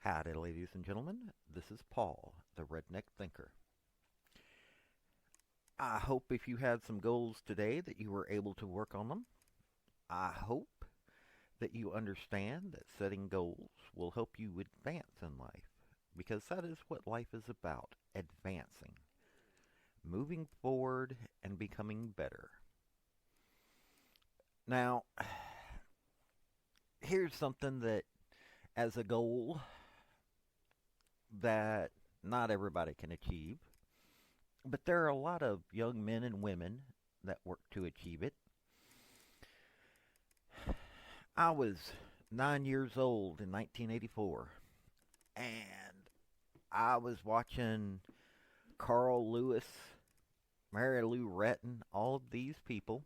Howdy, ladies and gentlemen. This is Paul, the Redneck Thinker. I hope if you had some goals today that you were able to work on them. I hope that you understand that setting goals will help you advance in life because that is what life is about, advancing, moving forward and becoming better. Now, here's something that as a goal that not everybody can achieve. But there are a lot of young men and women that work to achieve it. I was 9 years old in 1984, and I was watching Carl Lewis, Mary Lou Retton, all of these people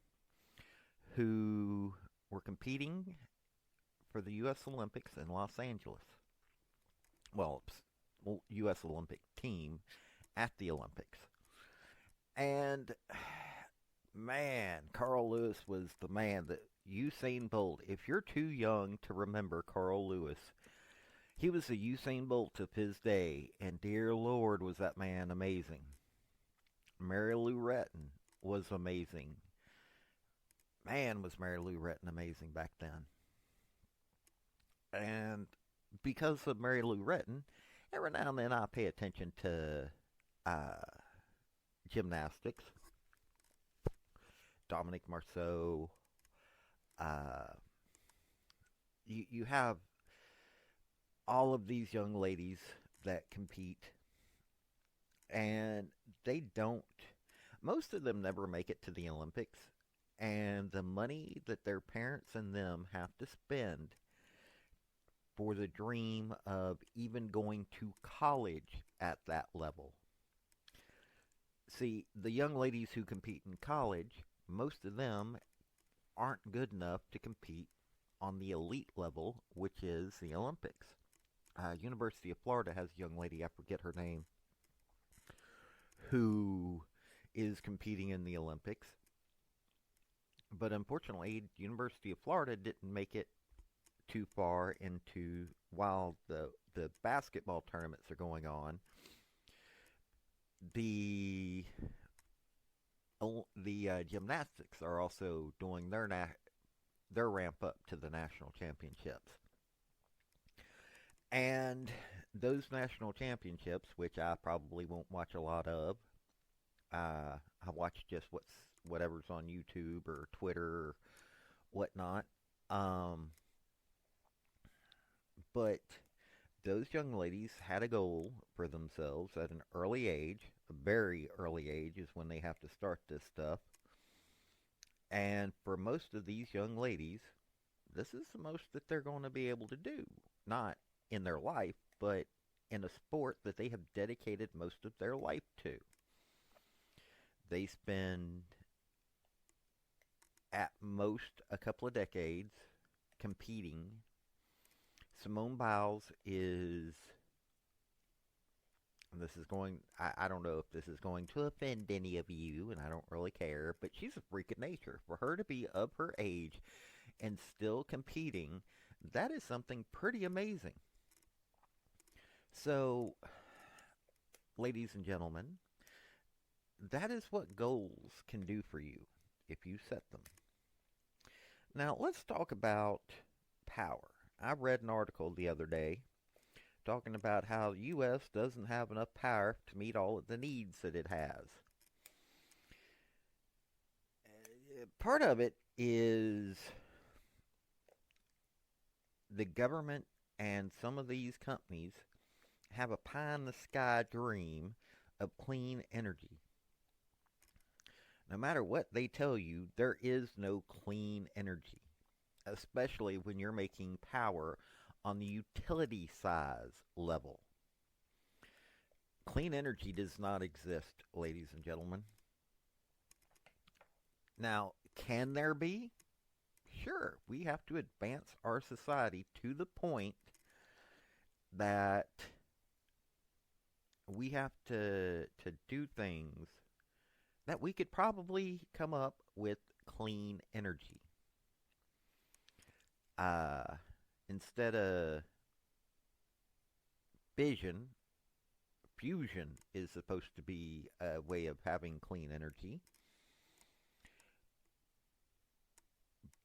who were competing for the U.S. Olympics in Los Angeles. Well, U.S. Olympic team at the Olympics. And man, Carl Lewis was the man that Usain Bolt. If you're too young to remember Carl Lewis, he was the Usain Bolt of his day, and dear Lord, was that man amazing. Mary Lou Retton was amazing. Man, was Mary Lou Retton amazing back then. And because of Mary Lou Retton, every now and then I pay attention to uh, gymnastics. Dominique Marceau. Uh, you have all of these young ladies that compete, and they don't. Most of them never make it to the Olympics, and the money that their parents and them have to spend for the dream of even going to college at that level. See, the young ladies who compete in college, most of them aren't good enough to compete on the elite level, which is the Olympics. University of Florida has a young lady, I forget her name, who is competing in the Olympics. But unfortunately, University of Florida didn't make it too far into while the basketball tournaments are going on. The gymnastics are also doing their ramp up to the national championships. And those national championships, which I probably won't watch a lot of, I watch just whatever's on YouTube or Twitter or whatnot. Um, but those young ladies had a goal for themselves at an early age. A very early age is when they have to start this stuff. And for most of these young ladies, this is the most that they're going to be able to do. Not in their life, but in a sport that they have dedicated most of their life to. They spend at most a couple of decades competing. Simone Biles is, and this is going, I don't know if this is going to offend any of you, and I don't really care, but she's a freak of nature. For her to be of her age and still competing, that is something pretty amazing. So, ladies and gentlemen, that is what goals can do for you if you set them. Now, let's talk about power. I read an article the other day talking about how the U.S. doesn't have enough power to meet all of the needs that it has. Part of it is the government and some of these companies have a pie in the sky dream of clean energy. No matter what they tell you, there is no clean energy, especially when you're making power on the utility size level. Clean energy does not exist, ladies and gentlemen. Now, can there be? Sure, we have to advance our society to the point that we have to do things that we could probably come up with clean energy. Uh, instead of fission, fusion is supposed to be a way of having clean energy.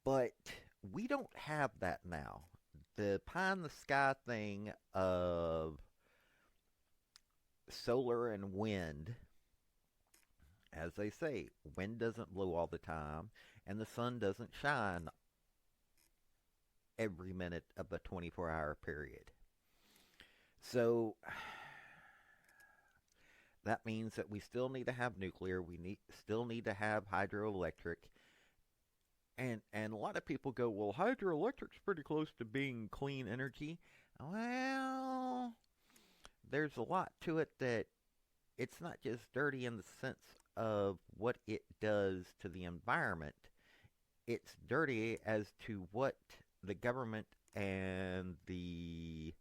But we don't have that now. The pie in the sky thing of solar and wind, as they say, wind doesn't blow all the time, and the sun doesn't shine every minute of a 24-hour period. So that means that we still need to have nuclear. Still need to have hydroelectric. And a lot of people go, well, hydroelectric's pretty close to being clean energy. Well, there's a lot to it that it's not just dirty in the sense of what it does to the environment. It's dirty as to what the government and the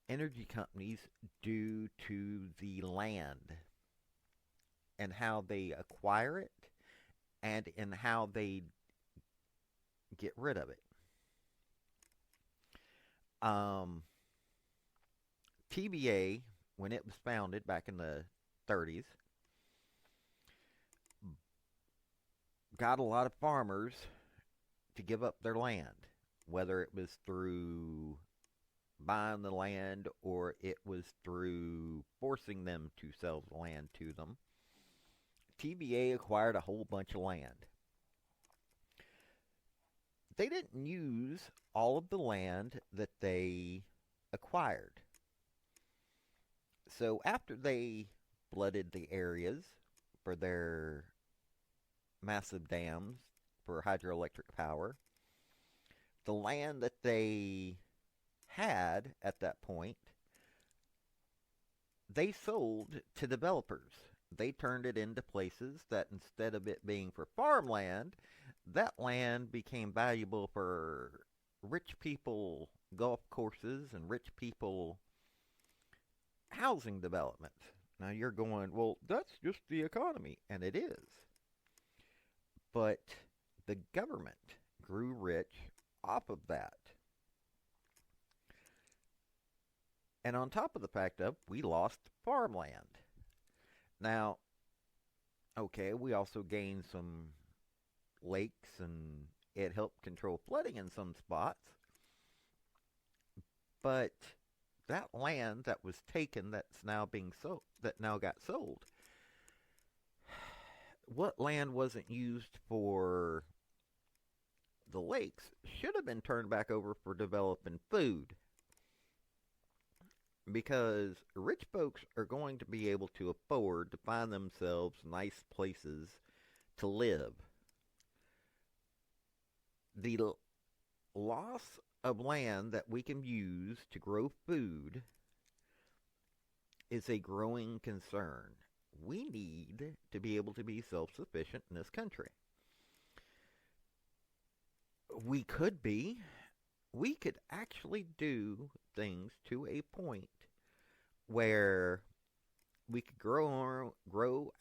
energy companies do to the land and how they acquire it and in how they get rid of it. TVA, when it was founded back in the 30s, got a lot of farmers to give up their land, whether it was through buying the land or it was through forcing them to sell the land to them. TVA acquired a whole bunch of land. They didn't use all of the land that they acquired. So after they flooded the areas for their massive dams for hydroelectric power, the land that they had at that point, they sold to developers. They turned it into places that instead of it being for farmland, that land became valuable for rich people golf courses and rich people housing development. Now you're going, well, that's just the economy, and it is. But the government grew rich off of that. And on top of the fact of, we lost farmland. Now, okay, we also gained some lakes and it helped control flooding in some spots. But that land that was taken that's now being sold, that now got sold, what land wasn't used for the lakes should have been turned back over for developing food. Because rich folks are going to be able to afford to find themselves nice places to live. The loss of land that we can use to grow food is a growing concern. We need to be able to be self-sufficient in this country. We could actually do things to a point where we could grow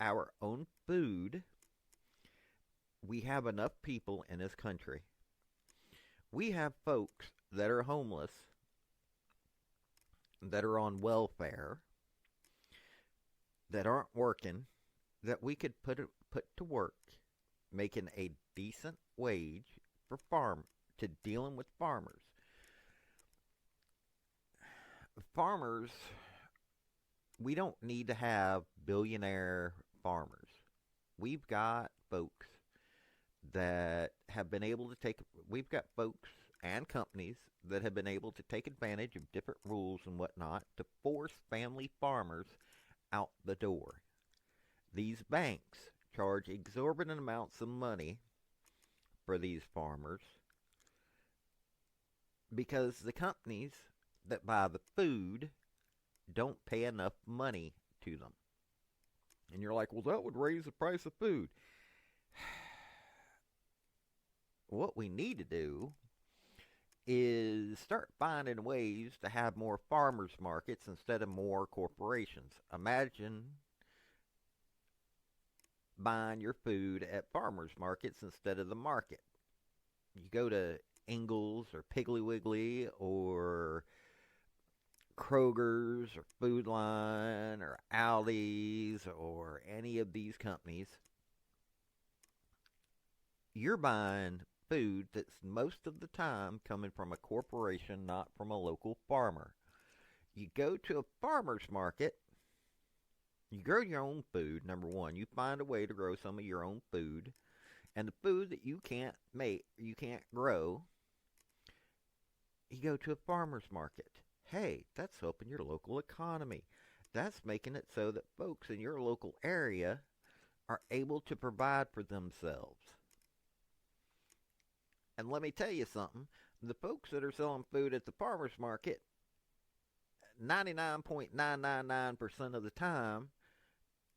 our own food. We have enough people in this country. We have folks that are homeless, that are on welfare, that aren't working, that we could put to work, making a decent wage to dealing with farmers. Farmers, we don't need to have billionaire farmers. We've got folks that have been able to we've got folks and companies that have been able to take advantage of different rules and whatnot to force family farmers out the door. These banks charge exorbitant amounts of money for these farmers because the companies that buy the food don't pay enough money to them. And you're like, well, that would raise the price of food. What we need to do is start finding ways to have more farmers markets instead of more corporations. Imagine buying your food at farmers markets instead of the market. You go to Ingles or Piggly Wiggly or Kroger's or Food Line or Aldi's or any of these companies, you're buying food that's most of the time coming from a corporation, not from a local farmer. You go to a farmer's market, you grow your own food, number one. You find a way to grow some of your own food. And the food that you can't make, you can't grow, you go to a farmer's market. Hey, that's helping your local economy. That's making it so that folks in your local area are able to provide for themselves. And let me tell you something, the folks that are selling food at the farmer's market, 99.999% of the time,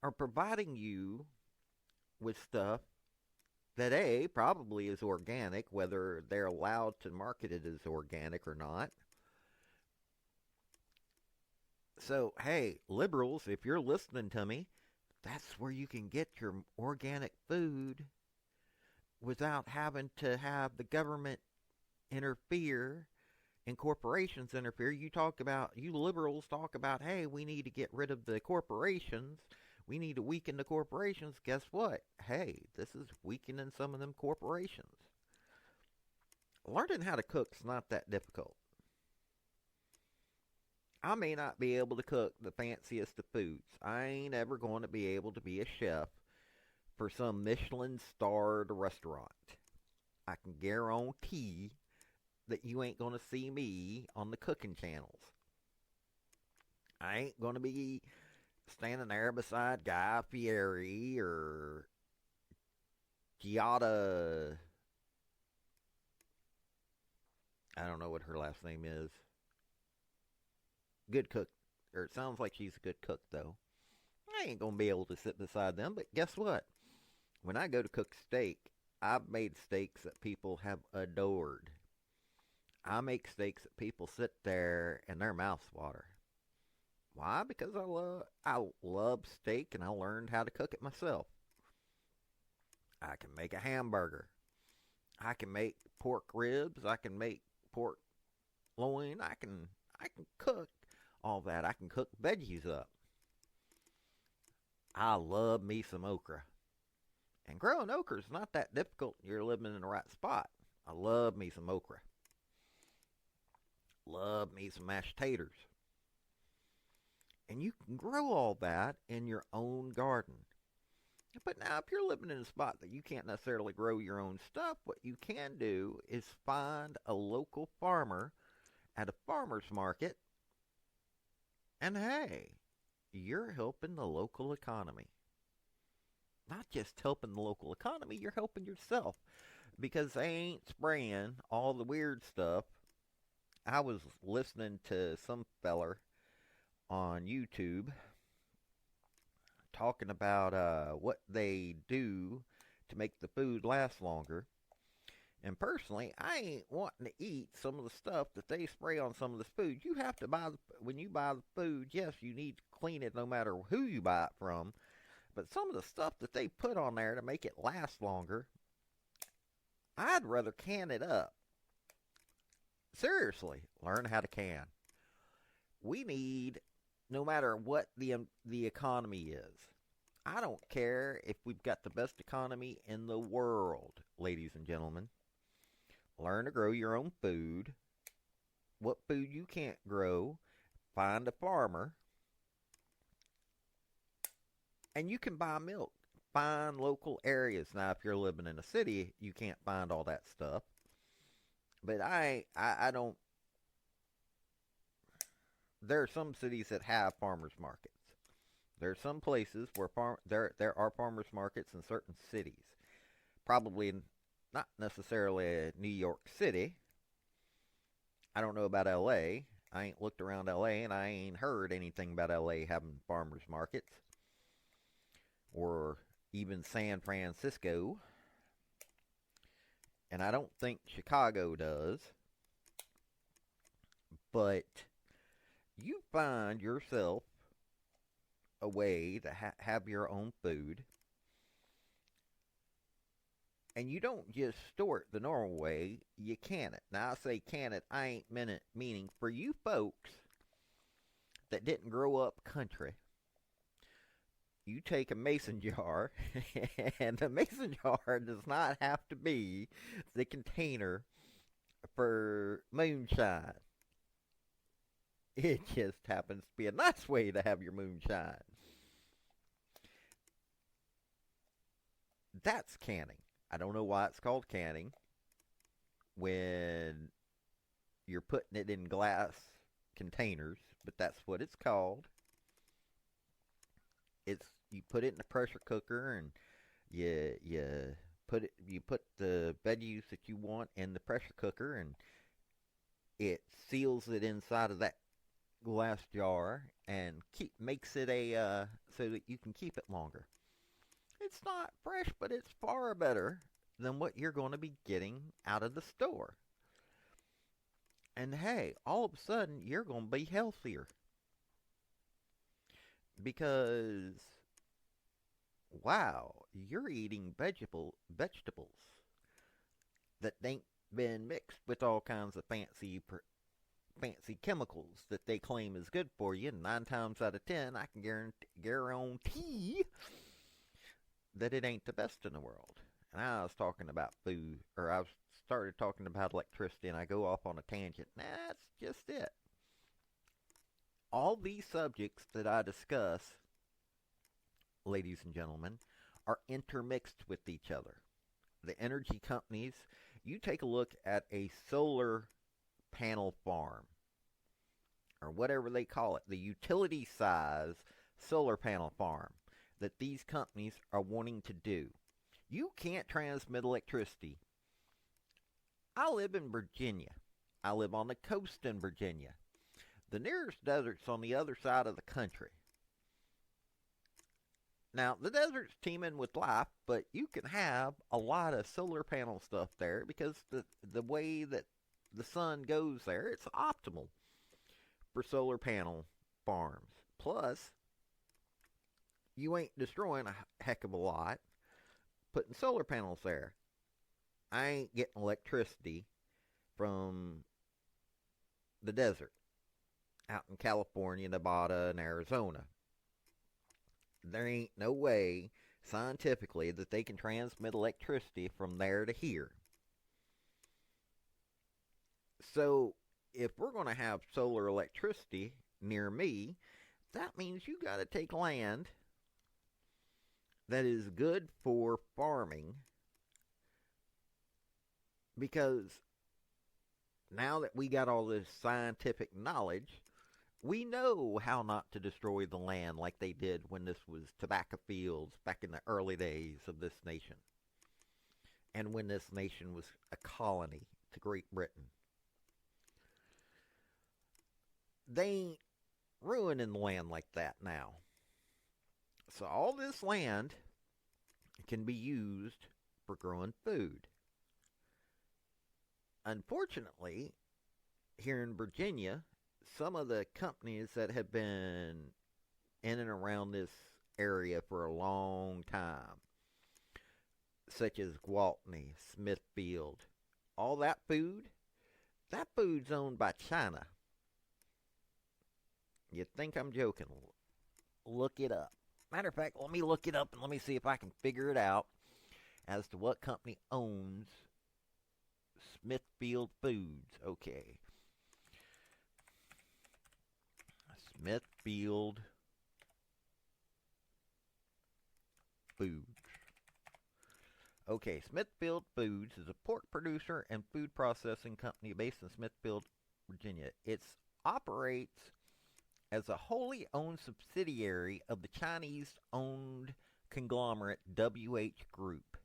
are providing you with stuff that A, probably is organic, whether they're allowed to market it as organic or not. So, hey, liberals, if you're listening to me, that's where you can get your organic food without having to have the government interfere and corporations interfere. You liberals talk about, hey, we need to get rid of the corporations. We need to weaken the corporations. Guess what? Hey, this is weakening some of them corporations. Learning how to cook's not that difficult. I may not be able to cook the fanciest of foods. I ain't ever going to be able to be a chef for some Michelin-starred restaurant. I can guarantee that you ain't going to see me on the cooking channels. I ain't going to be standing there beside Guy Fieri or Giada. I don't know what her last name is. Good cook. Or it sounds like she's a good cook, though. I ain't going to be able to sit beside them, but guess what? When I go to cook steak, I've made steaks that people have adored. I make steaks that people sit there and their mouths water. Why? Because I love steak and I learned how to cook it myself. I can make a hamburger. I can make pork ribs. I can make pork loin. I can cook all that. I can cook veggies up. I love me some okra. And growing okra is not that difficult. You're living in the right spot. I love me some okra. Love me some mashed taters. And you can grow all that in your own garden. But now, if you're living in a spot that you can't necessarily grow your own stuff, what you can do is find a local farmer at a farmer's market. And hey, you're helping the local economy. Not just helping the local economy, you're helping yourself. Because they ain't spraying all the weird stuff. I was listening to some feller on YouTube talking about what they do to make the food last longer. And personally, I ain't wanting to eat some of the stuff that they spray on some of this food. You have to when you buy the food, yes, you need to clean it no matter who you buy it from. But some of the stuff that they put on there to make it last longer, I'd rather can it up. Seriously, learn how to can. We need, no matter what the economy is, I don't care if we've got the best economy in the world, ladies and gentlemen. Learn to grow your own food. What food you can't grow, find a farmer. And you can buy milk. Find local areas. Now, if you're living in a city, you can't find all that stuff. But I don't. There are some cities that have farmers markets. There are some places where there are farmers markets in certain cities. Probably not necessarily New York City. I don't know about L.A. I ain't looked around L.A. and I ain't heard anything about L.A. having farmers markets. Or even San Francisco. And I don't think Chicago does. But you find yourself a way to have your own food. And you don't just store it the normal way, you can it. Now I say can it, I ain't meaning for you folks that didn't grow up country, you take a mason jar, and the mason jar does not have to be the container for moonshine. It just happens to be a nice way to have your moonshine. That's canning. I don't know why it's called canning when you're putting it in glass containers, but that's what it's called. It's you put it in a pressure cooker and you put the veggies that you want in the pressure cooker and it seals it inside of that glass jar and makes it a so that you can keep it longer. It's not fresh, but it's far better than what you're going to be getting out of the store. And hey, all of a sudden you're going to be healthier because wow, you're eating vegetables that ain't been mixed with all kinds of fancy chemicals that they claim is good for you. And 9 times out of 10, I can guarantee that it ain't the best in the world. And I was talking about food, or I started talking about electricity, and I go off on a tangent. That's just it. All these subjects that I discuss, ladies and gentlemen, are intermixed with each other. The energy companies, you take a look at a solar panel farm, or whatever they call it, the utility size solar panel farm that these companies are wanting to do. You can't transmit electricity. I live in Virginia. I live on the coast in Virginia. The nearest desert's on the other side of the country. Now, the desert's teeming with life, but you can have a lot of solar panel stuff there because the way that the sun goes there, it's optimal for solar panel farms. Plus, you ain't destroying a heck of a lot putting solar panels there. I ain't getting electricity from the desert out in California, Nevada, and Arizona. There ain't no way scientifically that they can transmit electricity from there to here. So, if we're going to have solar electricity near me, that means you got to take land that is good for farming because now that we got all this scientific knowledge, we know how not to destroy the land like they did when this was tobacco fields back in the early days of this nation. And when this nation was a colony to Great Britain. They ain't ruining the land like that now. So all this land can be used for growing food. Unfortunately, here in Virginia, some of the companies that have been in and around this area for a long time, such as Gwaltney, Smithfield, all that food's owned by China. You'd think I'm joking. Look it up. Matter of fact, let me look it up and let me see if I can figure it out as to what company owns Smithfield Foods. Okay. Smithfield Foods. Okay, Smithfield Foods is a pork producer and food processing company based in Smithfield, Virginia. It operates as a wholly owned subsidiary of the Chinese-owned conglomerate WH Group.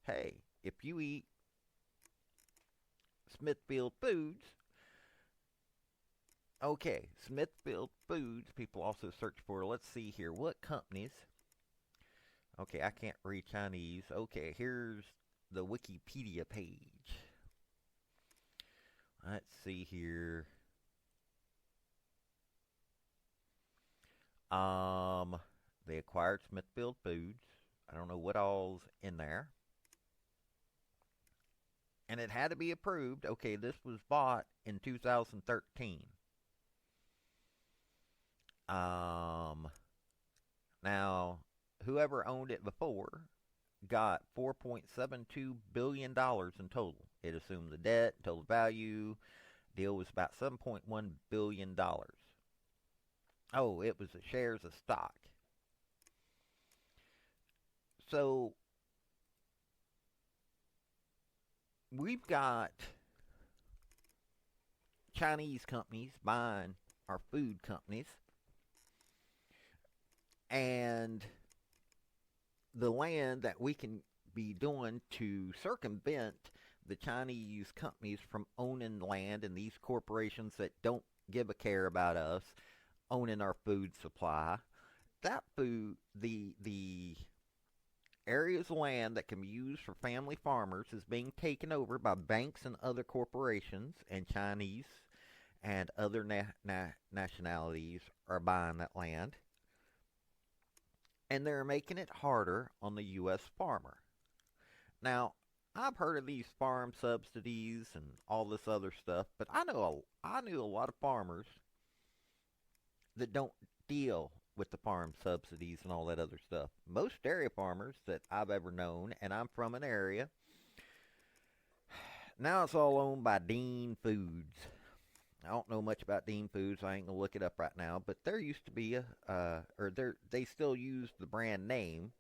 Hey, if you eat Smithfield Foods, okay, Smithfield Foods, people also search for, let's see here, what companies? Okay, I can't read Chinese. Okay, here's the Wikipedia page. Let's see here. They acquired Smithfield Foods. I don't know what all's in there. And it had to be approved. Okay, this was bought in 2013. Now, whoever owned it before got $4.72 billion in total. It assumed the debt, total value. Deal was about $7.1 billion. Oh, it was the shares of stock. So we've got Chinese companies buying our food companies, and the land that we can be doing to circumvent the Chinese companies from owning land and these corporations that don't give a care about us owning our food supply. That food, the areas of land that can be used for family farmers is being taken over by banks and other corporations, and Chinese and other nationalities are buying that land, and they're making it harder on the U.S. farmer. Now, I've heard of these farm subsidies and all this other stuff, but I knew a lot of farmers that don't deal with the farm subsidies and all that other stuff. Most dairy farmers that I've ever known, and I'm from an area, now it's all owned by Dean Foods. I don't know much about Dean Foods. I ain't gonna look it up right now, but there used to be they still use the brand name.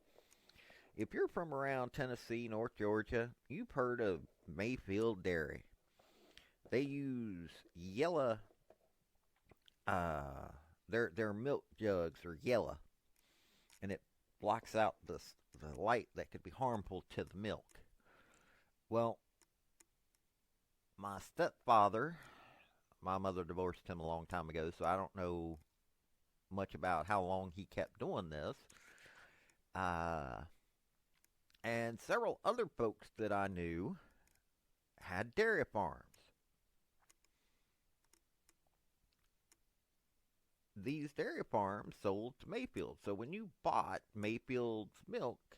If you're from around Tennessee, North Georgia, you've heard of Mayfield Dairy. They use yellow. Their milk jugs are yellow, and it blocks out the light that could be harmful to the milk. Well, my stepfather, my mother divorced him a long time ago, so I don't know much about how long he kept doing this. And several other folks that I knew had dairy farms. These dairy farms sold to Mayfield. So when you bought Mayfield's milk,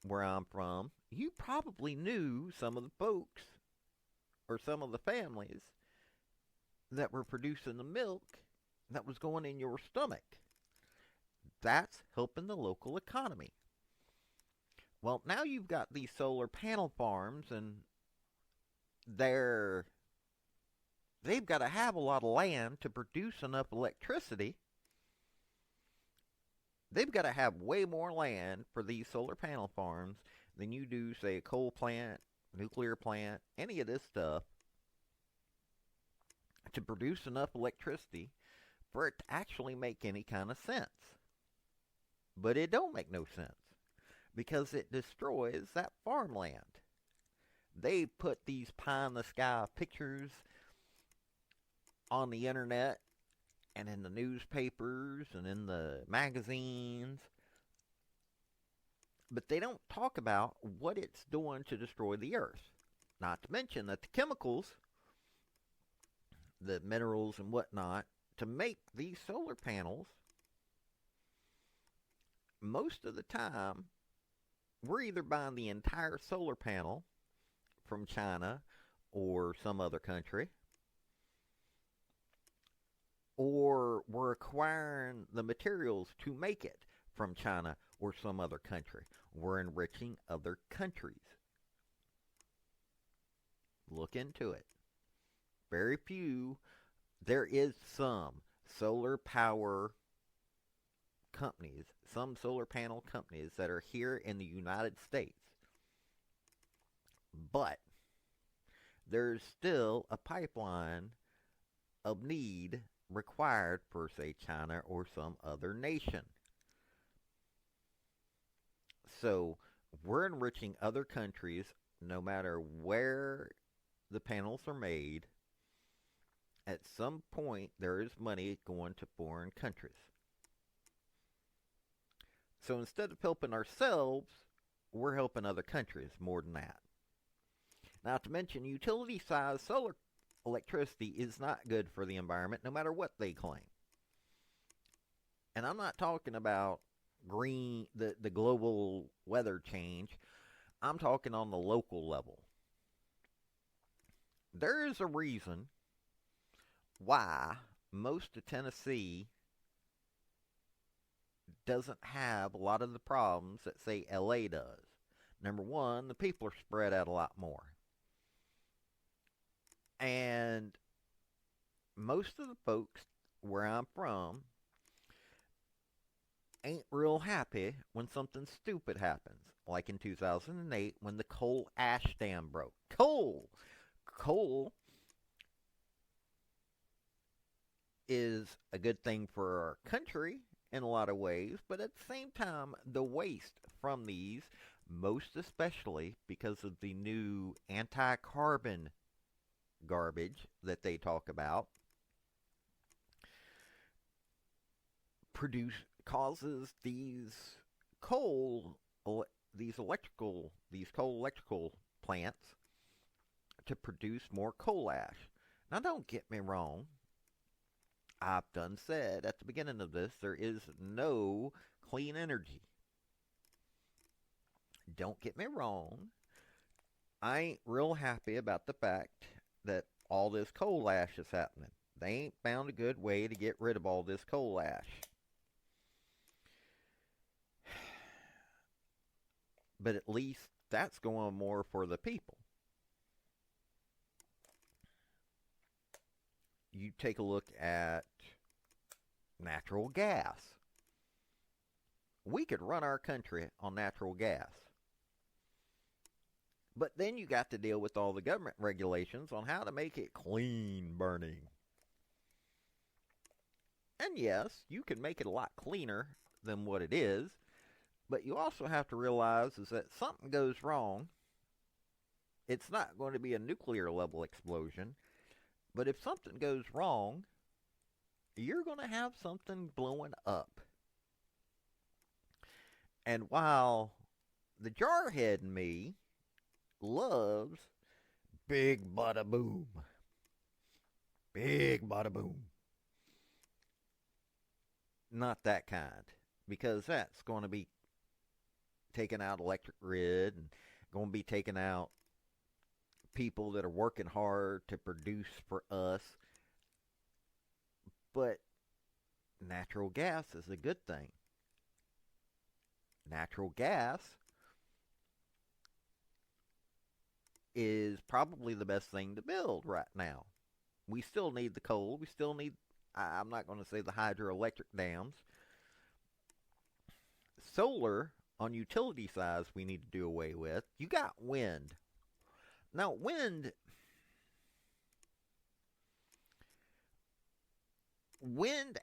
where I'm from, you probably knew some of the folks or some of the families that were producing the milk that was going in your stomach. That's helping the local economy. Well, now you've got these solar panel farms, and they've got to have a lot of land to produce enough electricity. They've got to have way more land for these solar panel farms than you do, say, a coal plant, nuclear plant, any of this stuff, to produce enough electricity for it to actually make any kind of sense. But it don't make no sense, because it destroys that farmland. They put these pie-in-the-sky pictures on the internet and in the newspapers and in the magazines, but they don't talk about what it's doing to destroy the earth. Not to mention that the chemicals, the minerals and whatnot, to make these solar panels, most of the time, we're either buying the entire solar panel from China or some other country, or we're acquiring the materials to make it from China or some other country. We're enriching other countries. Look into it. Very few. There is some solar power companies, some solar panel companies that are here in the United States. But there's still a pipeline of need required for, say, China or some other nation. So we're enriching other countries no matter where the panels are made. At some point, there is money going to foreign countries. So instead of helping ourselves, we're helping other countries more than that. Not to mention, utility-sized solar electricity is not good for the environment, no matter what they claim. And I'm not talking about the global weather change. I'm talking on the local level. There is a reason why most of Tennessee doesn't have a lot of the problems that, say, LA does. Number one, the people are spread out a lot more. And most of the folks where I'm from ain't real happy when something stupid happens. Like in 2008 when the coal ash dam broke. Coal is a good thing for our country in a lot of ways, but at the same time, the waste from these, most especially because of the new anti carbon garbage that they talk about, produce causes coal these coal electrical plants to produce more coal ash. Now don't get me wrong. I've done said at the beginning of this there is no clean energy. Don't get me wrong. I ain't real happy about the fact that all this coal ash is happening. They ain't found a good way to get rid of all this coal ash. But at least that's going more for the people. You take a look at natural gas. We could run our country on natural gas. But then you got to deal with all the government regulations on how to make it clean burning. And yes, you can make it a lot cleaner than what it is, but you also have to realize is that something goes wrong. It's not going to be a nuclear level explosion, but if something goes wrong, you're going to have something blowing up. And while the jarhead in me loves big bada boom, big bada boom, not that kind, because that's going to be taking out electric grid and going to be taking out people that are working hard to produce for us. But natural gas is a good thing. Natural gas is probably the best thing to build right now. We still need the coal. We still need, I'm not going to say the hydroelectric dams. Solar on utility size we need to do away with. You got wind. Now, wind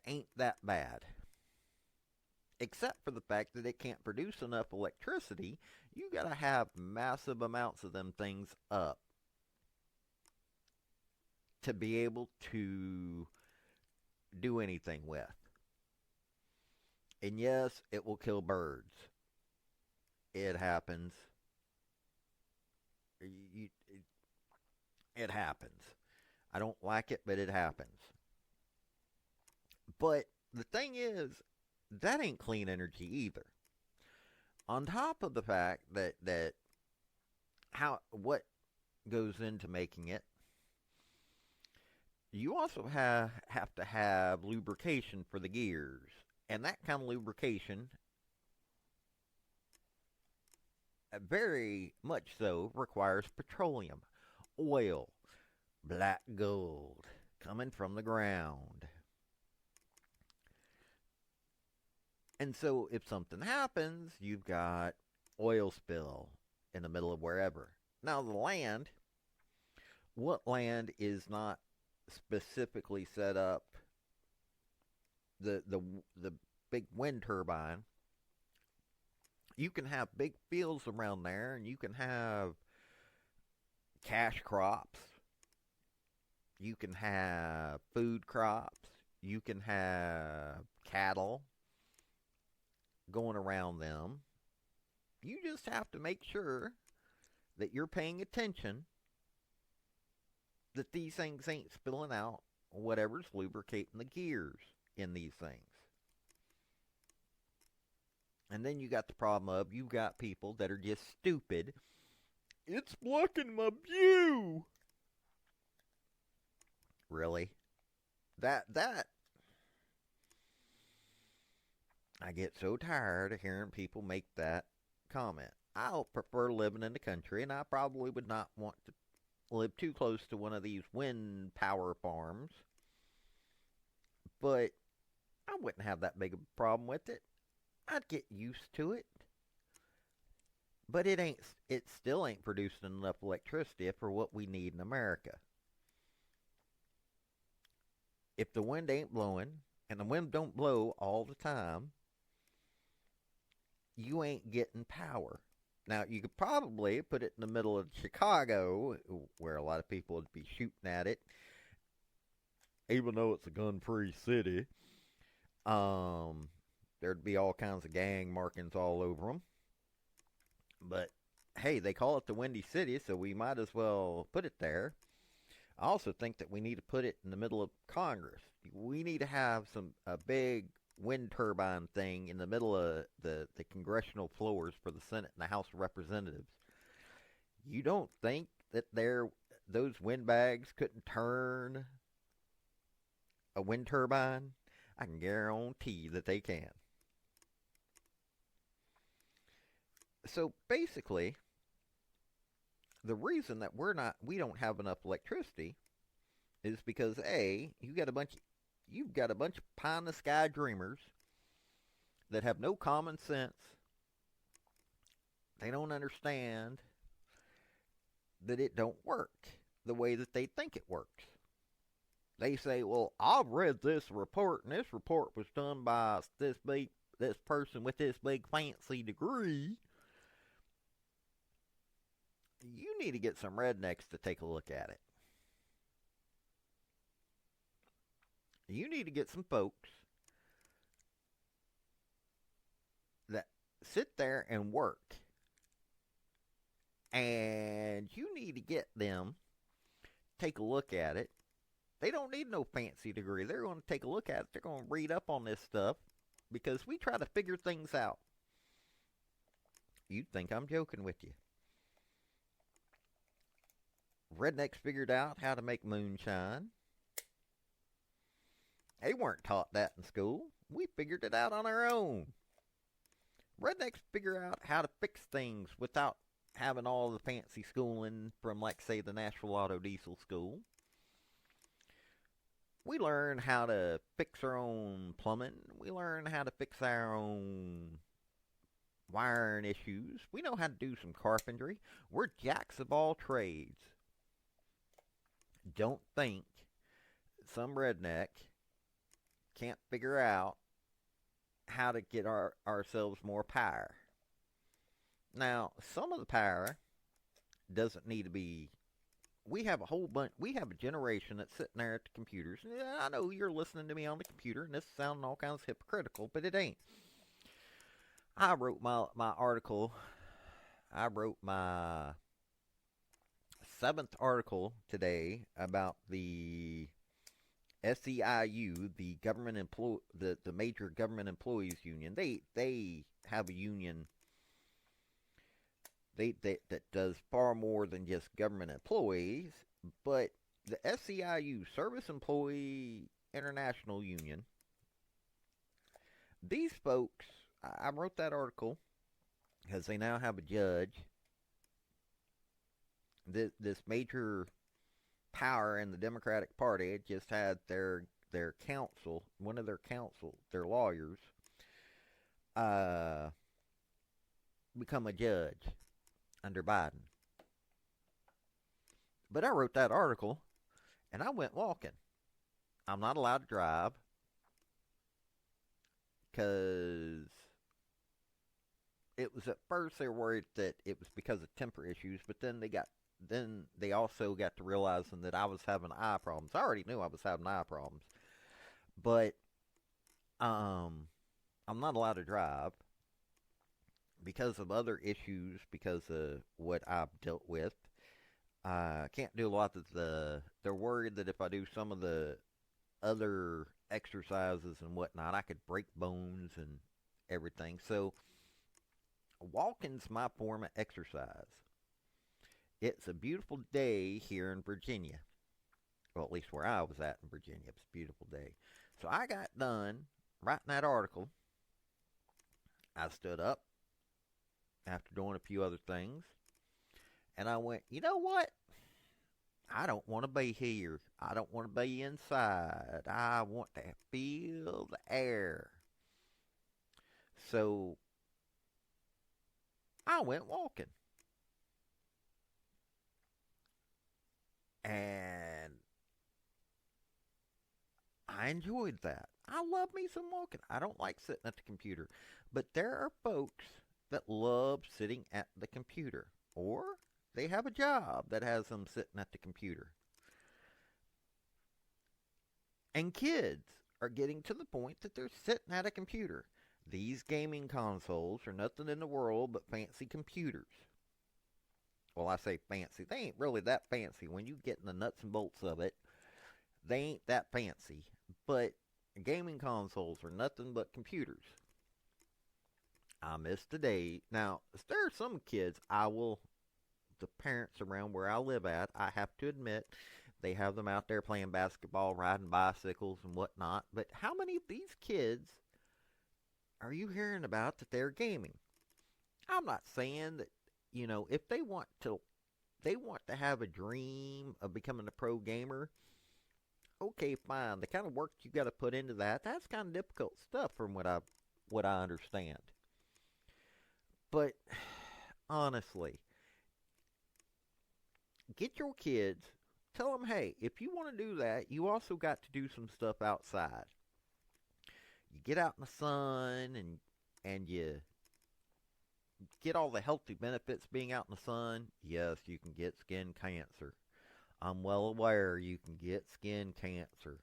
ain't that bad. Except for the fact that it can't produce enough electricity. You gotta have massive amounts of them things up to be able to do anything with. And yes, it will kill birds. It happens. It happens. I don't like it, but it happens. But the thing is, that ain't clean energy either. On top of the fact that what goes into making it, you also have to have lubrication for the gears. And that kind of lubrication, very much so, requires petroleum, oil, black gold, coming from the ground. And so if something happens, you've got oil spill in the middle of wherever. Now what land is not specifically set up the big wind turbine? You can have big fields around there, and you can have cash crops. You can have food crops. You can have cattle going around them. You just have to make sure that you're paying attention that these things ain't spilling out whatever's lubricating the gears in these things. And then you got the problem of you've got people that are just stupid. It's blocking my view. Really? That I get so tired of hearing people make that comment. I'll prefer living in the country, and I probably would not want to live too close to one of these wind power farms, but I wouldn't have that big of a problem with it. I'd get used to it. But it still ain't producing enough electricity for what we need in America. If the wind ain't blowing, and the wind don't blow all the time, you ain't getting power. Now, you could probably put it in the middle of Chicago, where a lot of people would be shooting at it, even though it's a gun-free city. Um, there'd be all kinds of gang markings all over them. But hey, they call it the Windy City, so we might as well put it there. I also think that we need to put it in the middle of Congress. We need to have a big wind turbine thing in the middle of the congressional floors for the Senate and the House of Representatives. You don't think that those windbags couldn't turn a wind turbine? I can guarantee that they can. So basically, the reason that we don't have enough electricity is because you've got a bunch of pie in the sky dreamers that have no common sense. They don't understand that it don't work the way that they think it works. They say, "Well, I've read this report, and this report was done by this person with this big fancy degree." You need to get some rednecks to take a look at it. You need to get some folks that sit there and work. And you need to get them take a look at it. They don't need no fancy degree. They're going to take a look at it. They're going to read up on this stuff because we try to figure things out. You'd think I'm joking with you. Rednecks figured out how to make moonshine. They weren't taught that in school. We figured it out on our own. Rednecks figure out how to fix things without having all the fancy schooling from, like, say, the Nashville Auto Diesel School. We learn how to fix our own plumbing. We learn how to fix our own wiring issues. We know how to do some carpentry. We're jacks of all trades. Don't think some redneck can't figure out how to get ourselves more power. Now, some of the power doesn't need to be. We have a generation that's sitting there at the computers. And I know you're listening to me on the computer, and this is sounding all kinds of hypocritical, but it ain't. I wrote my article. I wrote my 7th article today about the SEIU, the the major government employees union. They have a union that does far more than just government employees, but the SEIU, Service Employee International Union, these folks, I wrote that article because they now have a judge. This major power in the Democratic Party just had their counsel, one of their lawyers, become a judge under Biden. But I wrote that article, and I went walking. I'm not allowed to drive because it was at first they were worried that it was because of temper issues, but then they also got to realizing that I was having eye problems. I already knew I was having eye problems, but I'm not allowed to drive because of other issues, because of what I've dealt with. I can't do a lot of they're worried that if I do some of the other exercises and whatnot, I could break bones and everything. So walking's my form of exercise. It's a beautiful day here in Virginia. Well, at least where I was at in Virginia, it's a beautiful day. So I got done writing that article, I stood up after doing a few other things, and I went, you know what? I don't want to be here. I don't want to be inside. I want to feel the air. So I went walking. And I enjoyed that. I love me some walking. I don't like sitting at the computer. But there are folks that love sitting at the computer. Or they have a job that has them sitting at the computer. And kids are getting to the point that they're sitting at a computer. These gaming consoles are nothing in the world but fancy computers. Well, I say fancy. They ain't really that fancy. When you get in the nuts and bolts of it, they ain't that fancy. But gaming consoles are nothing but computers. I miss the day. Now, there are some kids the parents around where I live at, I have to admit, they have them out there playing basketball, riding bicycles, and whatnot. But how many of these kids are you hearing about that they're gaming? I'm not saying that, if they want to have a dream of becoming a pro gamer. Okay, fine. The kind of work you got to put into that's kind of difficult stuff from what I understand. But honestly, get your kids, tell them, hey, if you want to do that, you also got to do some stuff outside. You get out in the sun and you get all the healthy benefits being out in the sun. Yes, you can get skin cancer. I'm well aware you can get skin cancer.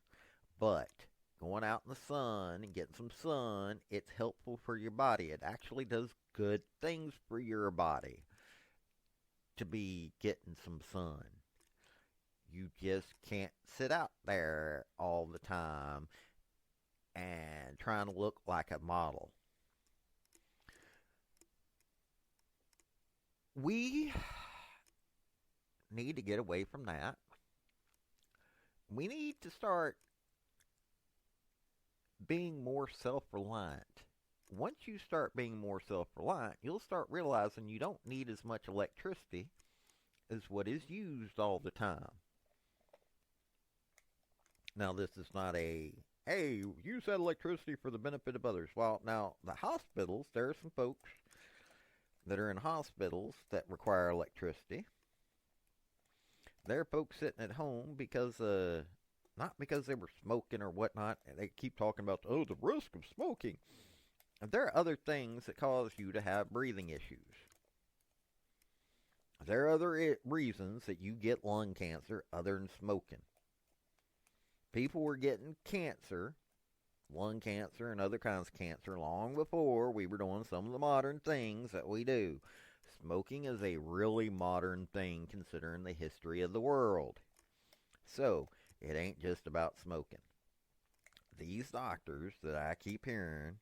But going out in the sun and getting some sun, it's helpful for your body. It actually does good things for your body to be getting some sun. You just can't sit out there all the time and trying to look like a model. We need to get away from that. We need to start being more self reliant. Once you start being more self reliant, you'll start realizing you don't need as much electricity as what is used all the time. Now, this is not hey, use that electricity for the benefit of others. Well, now, the hospitals, there are some folks that are in hospitals that require electricity. There are folks sitting at home because, not because they were smoking or whatnot. They keep talking about, the risk of smoking. There are other things that cause you to have breathing issues. There are other reasons that you get lung cancer other than smoking. People were getting cancer, lung cancer and other kinds of cancer, long before we were doing some of the modern things that we do. Smoking is a really modern thing considering the history of the world. So, it ain't just about smoking. These doctors that I keep hearing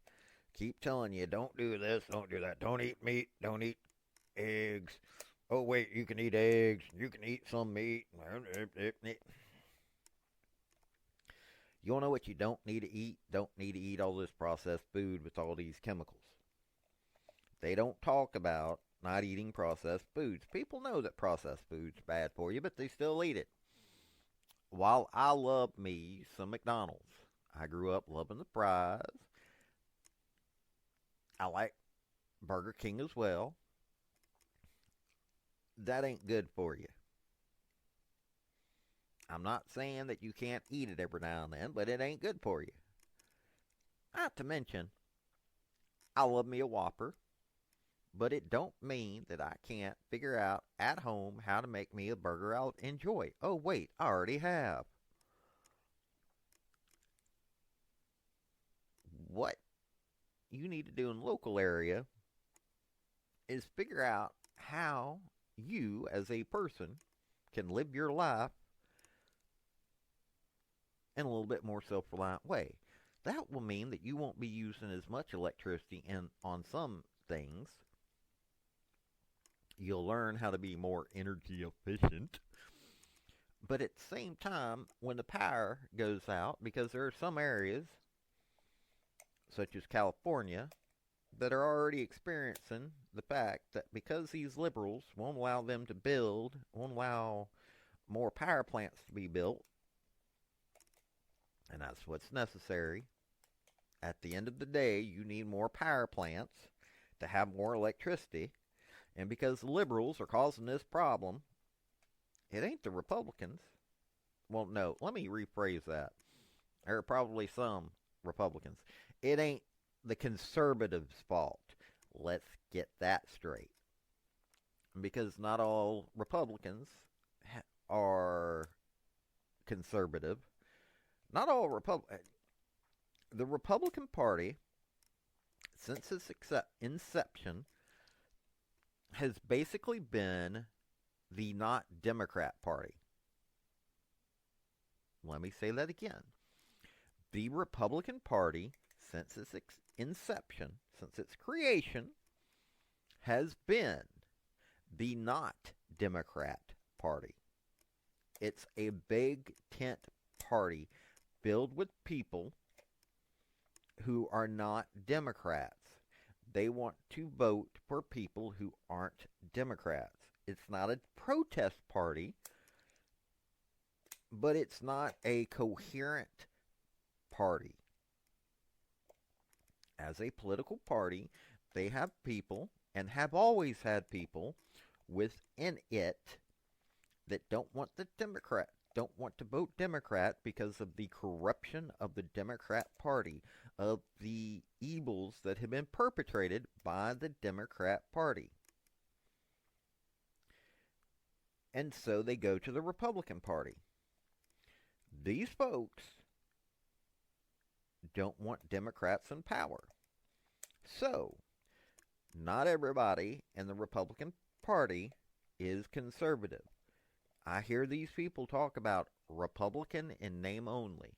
keep telling you, don't do this, don't do that, don't eat meat, don't eat eggs. Oh, wait, you can eat eggs, you can eat some meat. You want to know what you don't need to eat? Don't need to eat all this processed food with all these chemicals. They don't talk about not eating processed foods. People know that processed food's bad for you, but they still eat it. While I love me some McDonald's, I grew up loving the fries. I like Burger King as well. That ain't good for you. I'm not saying that you can't eat it every now and then, but it ain't good for you. Not to mention, I love me a Whopper, but it don't mean that I can't figure out at home how to make me a burger I'll enjoy. Oh, wait, I already have. What you need to do in the local area is figure out how you, as a person, can live your life in a little bit more self-reliant way. That will mean that you won't be using as much electricity on some things. You'll learn how to be more energy efficient. But at the same time, when the power goes out, because there are some areas, such as California, that are already experiencing the fact that because these liberals won't allow them to build, won't allow more power plants to be built, and that's what's necessary. At the end of the day, you need more power plants to have more electricity. And because the liberals are causing this problem, it ain't the Republicans. Well, no, let me rephrase that. There are probably some Republicans. It ain't the conservatives' fault. Let's get that straight. Because not all Republicans are conservative. Not all The Republican Party, since its inception, has basically been the not Democrat Party. Let me say that again. The Republican Party, since its inception, since its creation, has been the not Democrat Party. It's a big tent party filled with people who are not Democrats. They want to vote for people who aren't Democrats. It's not a protest party, but it's not a coherent party. As a political party, they have people, and have always had people, within it that don't want to vote Democrat because of the corruption of the Democrat Party, of the evils that have been perpetrated by the Democrat Party. And so they go to the Republican Party. These folks don't want Democrats in power. So, not everybody in the Republican Party is conservative. I hear these people talk about Republican in name only.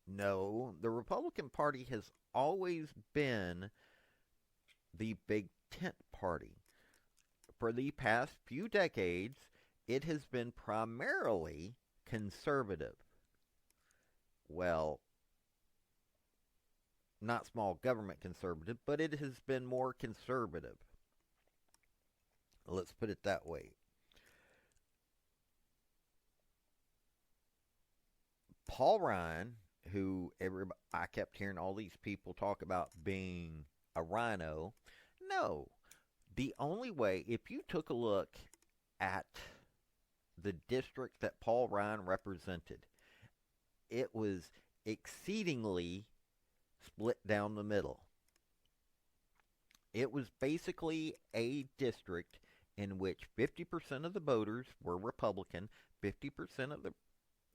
No, the Republican Party has always been the big tent party. For the past few decades, it has been primarily conservative. Well, not small government conservative, but it has been more conservative. Let's put it that way. Paul Ryan, who I kept hearing all these people talk about being a rhino. No, the only way, if you took a look at the district that Paul Ryan represented, it was exceedingly split down the middle. It was basically a district in which 50% of the voters were Republican, 50% of the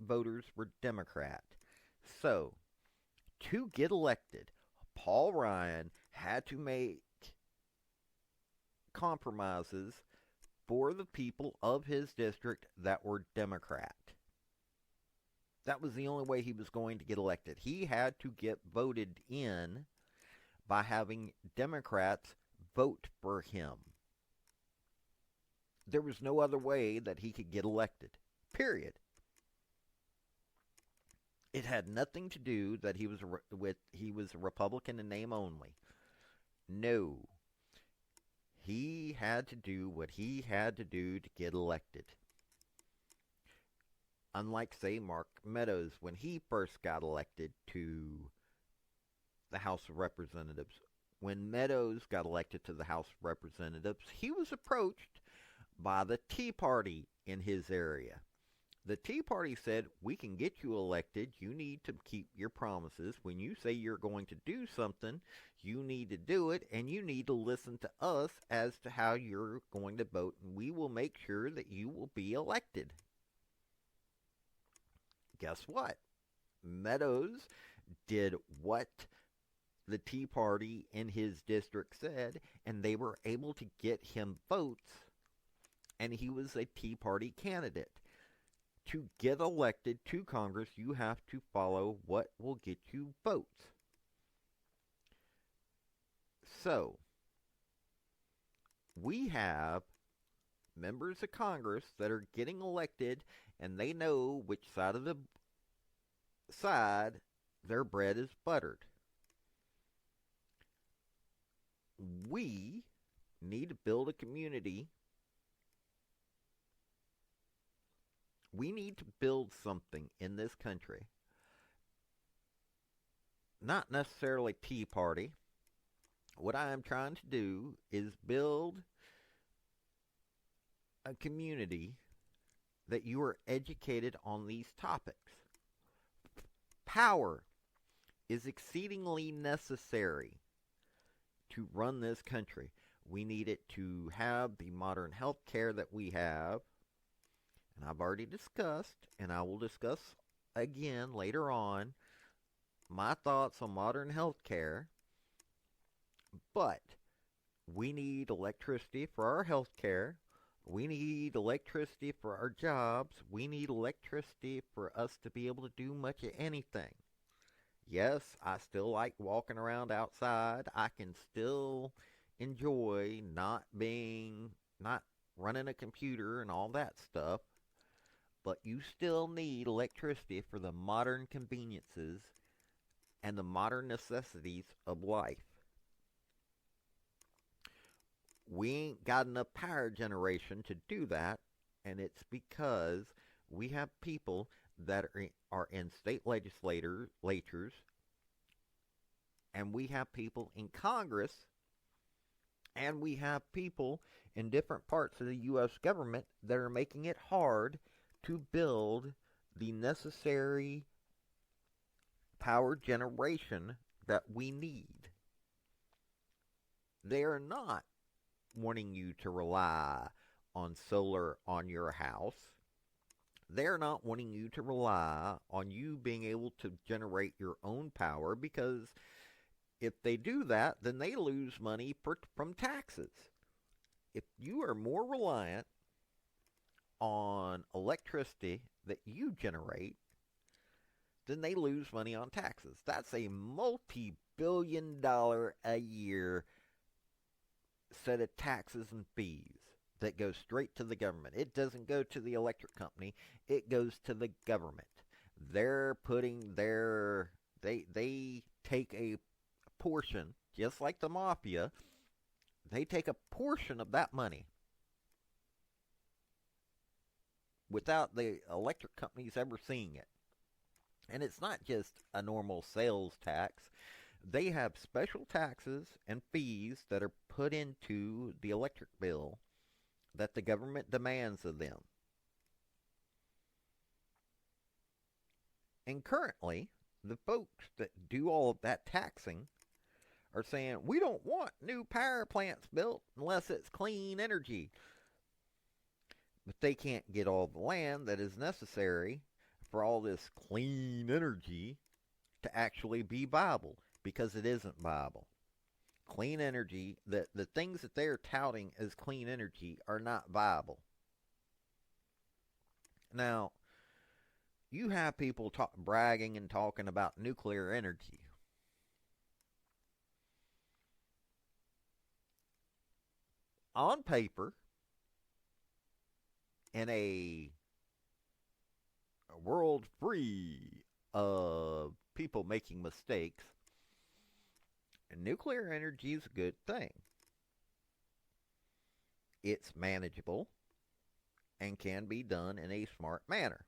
voters were Democrat. So, to get elected, Paul Ryan had to make compromises for the people of his district that were Democrat. That was the only way he was going to get elected. He had to get voted in by having Democrats vote for him. There was no other way that he could get elected. Period. It had nothing to do that he was a Republican in name only. No. He had to do what he had to do to get elected. Unlike, say, Mark Meadows, when he first got elected to the House of Representatives. When Meadows got elected to the House of Representatives, he was approached by the Tea Party in his area. The Tea Party said, we can get you elected. You need to keep your promises. When you say you're going to do something, you need to do it, and you need to listen to us as to how you're going to vote, and we will make sure that you will be elected. Guess what? Meadows did what the Tea Party in his district said, and they were able to get him votes, and he was a Tea Party candidate. To get elected to Congress, you have to follow what will get you votes. So, we have members of Congress that are getting elected, and they know which side of the side their bread is buttered. we need to build a community. We need to build something in this country. Not necessarily Tea Party. What I am trying to do is build a community that you are educated on these topics. Power is exceedingly necessary to run this country. We need it to have the modern health care that we have. And I've already discussed, and I will discuss again later on, my thoughts on modern health care. But we need electricity for our health care. We need electricity for our jobs. We need electricity for us to be able to do much of anything. Yes, I still like walking around outside. I can still enjoy not running a computer and all that stuff. But you still need electricity for the modern conveniences and the modern necessities of life. We ain't got enough power generation to do that, and it's because we have people that are in state legislatures, and we have people in Congress, and we have people in different parts of the U.S. government that are making it hard to build the necessary power generation that we need. They are not wanting you to rely on solar on your house. They're not wanting you to rely on you being able to generate your own power, because if they do that, then they lose money from taxes. If you are more reliant on electricity that you generate, then they lose money on taxes. That's a multi-billion-dollar a year set of taxes and fees that go straight to the government. It doesn't go to the electric company. It goes to the government. They're putting they take a portion, just like the mafia. They take a portion of that money without the electric companies ever seeing it. And it's not just a normal sales tax. They have special taxes and fees that are put into the electric bill that the government demands of them. And currently, the folks that do all of that taxing are saying, we don't want new power plants built unless it's clean energy. But they can't get all the land that is necessary for all this clean energy to actually be viable, because it isn't viable. Clean energy, the things that they're touting as clean energy are not viable. Now, you have people bragging and talking about nuclear energy. On paper, in a world free of people making mistakes, nuclear energy is a good thing. It's manageable and can be done in a smart manner.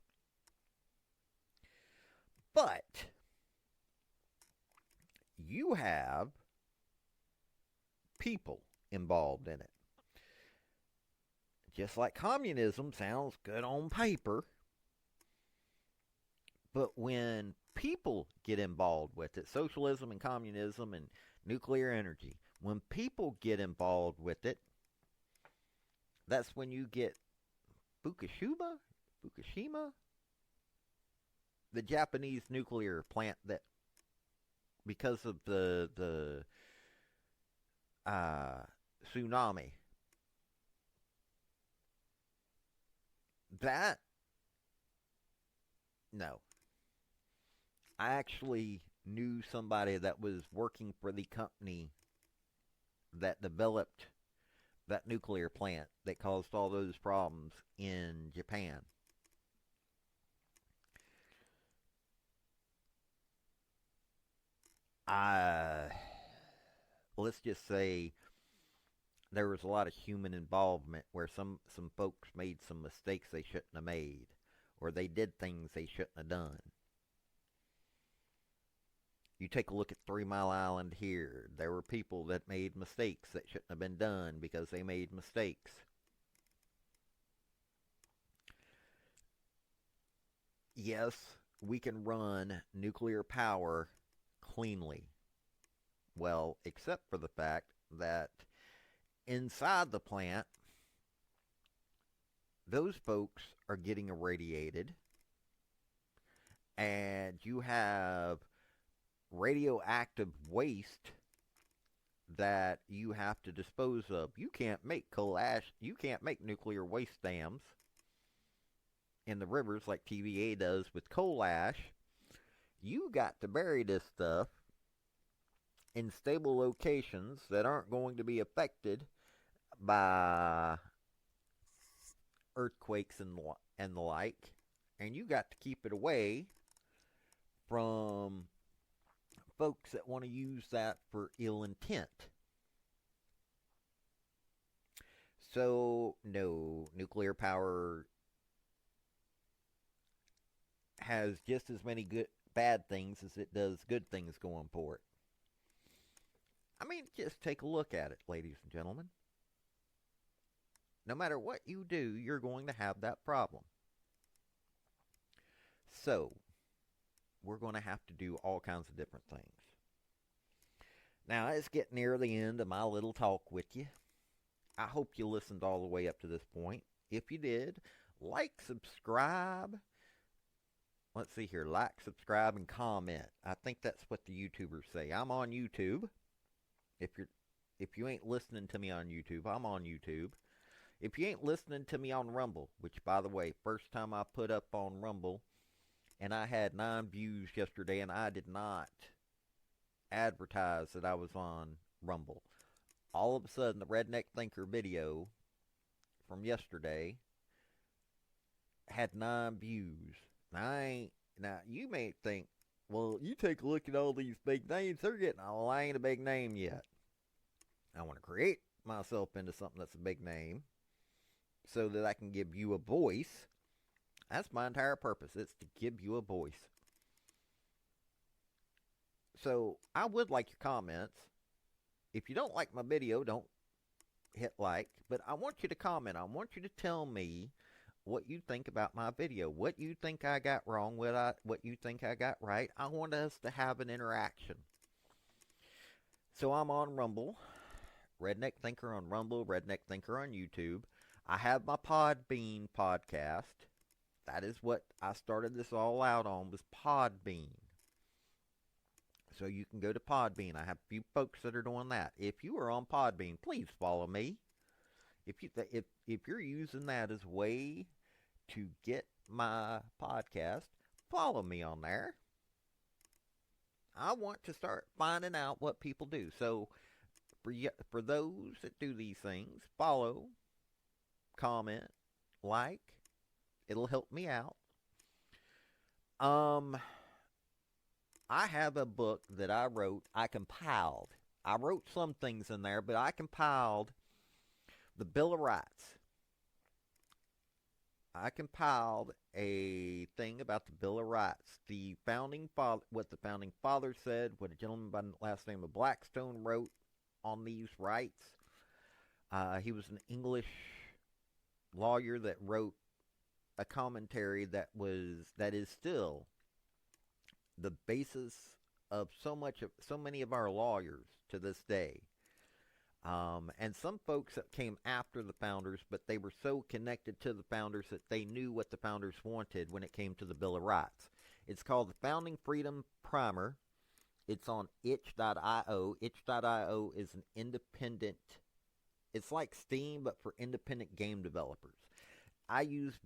But you have people involved in it. Just like communism sounds good on paper, but when people get involved with it, socialism and communism and nuclear energy, when people get involved with it, that's when you get Fukushima, the Japanese nuclear plant that, because of the tsunami, that, no. I actually knew somebody that was working for the company that developed that nuclear plant that caused all those problems in Japan. let's just say there was a lot of human involvement where some folks made some mistakes they shouldn't have made, or they did things they shouldn't have done. You take a look at 3 Mile Island here. There were people that made mistakes that shouldn't have been done because they made mistakes. Yes, we can run nuclear power cleanly. Well, except for the fact that inside the plant, those folks are getting irradiated, and you have radioactive waste that you have to dispose of. You can't make coal ash, you can't make nuclear waste dams in the rivers like TVA does with coal ash. You got to bury this stuff in stable locations that aren't going to be affected by earthquakes and the like, and you got to keep it away from folks that want to use that for ill intent. So, no, nuclear power has just as many bad things as it does good things going for it. I mean, just take a look at it, ladies and gentlemen. No matter what you do, you're going to have that problem. So, we're going to have to do all kinds of different things. Now, it's getting near the end of my little talk with you. I hope you listened all the way up to this point. If you did, like, subscribe. Let's see here. Like, subscribe, and comment. I think that's what the YouTubers say. I'm on YouTube. If you ain't listening to me on YouTube, I'm on YouTube. If you ain't listening to me on Rumble, which, by the way, first time I put up on Rumble, and I had 9 views yesterday, and I did not advertise that I was on Rumble. All of a sudden, the Redneck Thinker video from yesterday had 9 views. Now, you may think, well, you take a look at all these big names, they're getting, oh, I ain't a big name yet. I want to create myself into something that's a big name so that I can give you a voice. That's my entire purpose. It's to give you a voice. So, I would like your comments. If you don't like my video, don't hit like. But I want you to comment. I want you to tell me what you think about my video. What you think I got wrong. What you think I got right. I want us to have an interaction. So, I'm on Rumble. Redneck Thinker on Rumble. Redneck Thinker on YouTube. I have my Podbean podcast. That is what I started this all out on, was Podbean. So you can go to Podbean. I have a few folks that are doing that. If you are on Podbean, please follow me. If you're using that as a way to get my podcast, follow me on there. I want to start finding out what people do. So for those that do these things, follow, comment, like. It'll help me out. I have a book that I wrote. I compiled. I wrote some things in there, but I compiled the Bill of Rights. I compiled a thing about the Bill of Rights. The founding father, what the founding fathers said, what a gentleman by the last name of Blackstone wrote on these rights. He was an English lawyer that wrote a commentary that is still the basis of so many of our lawyers to this day. And some folks that came after the founders, but they were so connected to the founders that they knew what the founders wanted when it came to the Bill of Rights. It's called the Founding Freedom Primer. It's on itch.io. Itch.io is an independent, it's like Steam, but for independent game developers. I use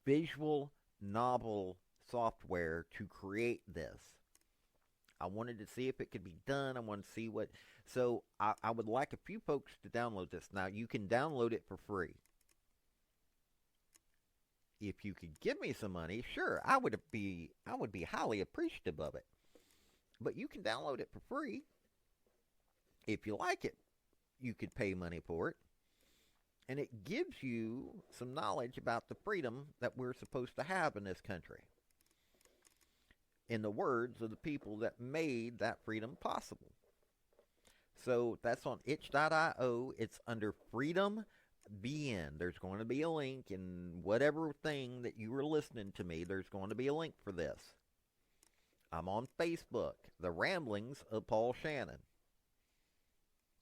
visual novel software to create this. I wanted to see if it could be done. I wanted to see what... So, I would like a few folks to download this. Now, you can download it for free. If you could give me some money, sure, I would be highly appreciative of it. But you can download it for free. If you like it, you could pay money for it. And it gives you some knowledge about the freedom that we're supposed to have in this country. In the words of the people that made that freedom possible. So that's on itch.io. It's under Freedom BN. There's going to be a link in whatever thing that you were listening to me. There's going to be a link for this. I'm on Facebook, The Ramblings of Paul Shannon.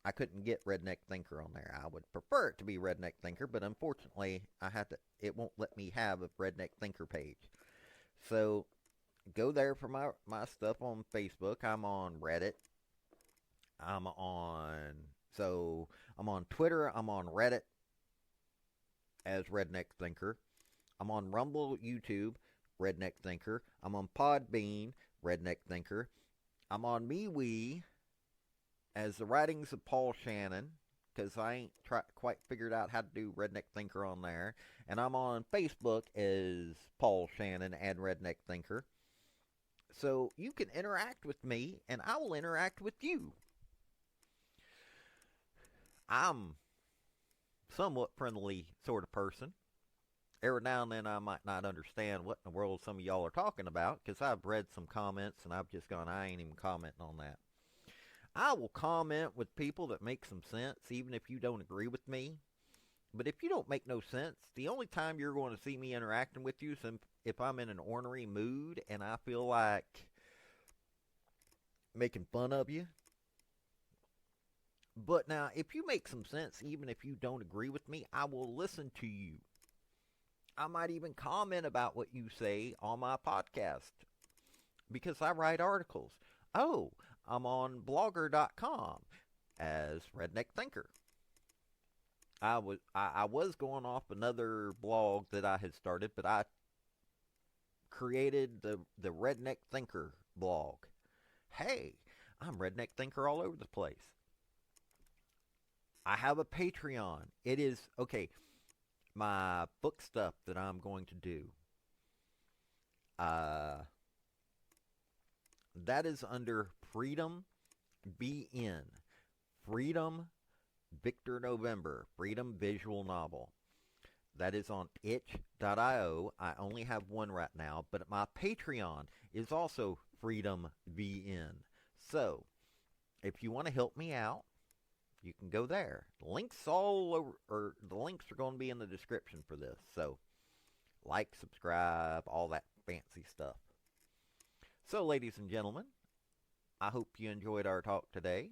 I couldn't get Redneck Thinker on there. I would prefer it to be Redneck Thinker, but unfortunately, it won't let me have a Redneck Thinker page. So go there for my stuff on Facebook. I'm on Reddit. I'm on Twitter. I'm on Reddit as Redneck Thinker. I'm on Rumble, YouTube, Redneck Thinker. I'm on Podbean, Redneck Thinker. I'm on MeWe as The Writings of Paul Shannon, because I ain't quite figured out how to do Redneck Thinker on there. And I'm on Facebook as Paul Shannon and Redneck Thinker. So you can interact with me, and I will interact with you. I'm somewhat friendly sort of person. Every now and then I might not understand what in the world some of y'all are talking about, because I've read some comments and I've just gone, I ain't even commenting on that. I will comment with people that make some sense, even if you don't agree with me. But if you don't make no sense, the only time you're going to see me interacting with you is if I'm in an ornery mood and I feel like making fun of you. But now, if you make some sense, even if you don't agree with me, I will listen to you. I might even comment about what you say on my podcast, because I write articles. Oh, I'm on blogger.com as Redneck Thinker. I was going off another blog that I had started, but I created the Redneck Thinker blog. Hey, I'm Redneck Thinker all over the place. I have a Patreon. It is, okay, my book stuff that I'm going to do. That is under Freedom BN. Freedom Victor November. Freedom Visual Novel. That is on itch.io. I only have one right now, but my Patreon is also Freedom VN. So, if you want to help me out, you can go there. Links all over, or the links are going to be in the description for this. So, like, subscribe, all that fancy stuff. So, ladies and gentlemen, I hope you enjoyed our talk today.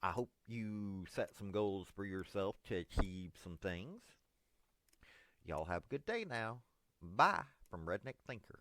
I hope you set some goals for yourself to achieve some things. Y'all have a good day now. Bye from Redneck Thinker.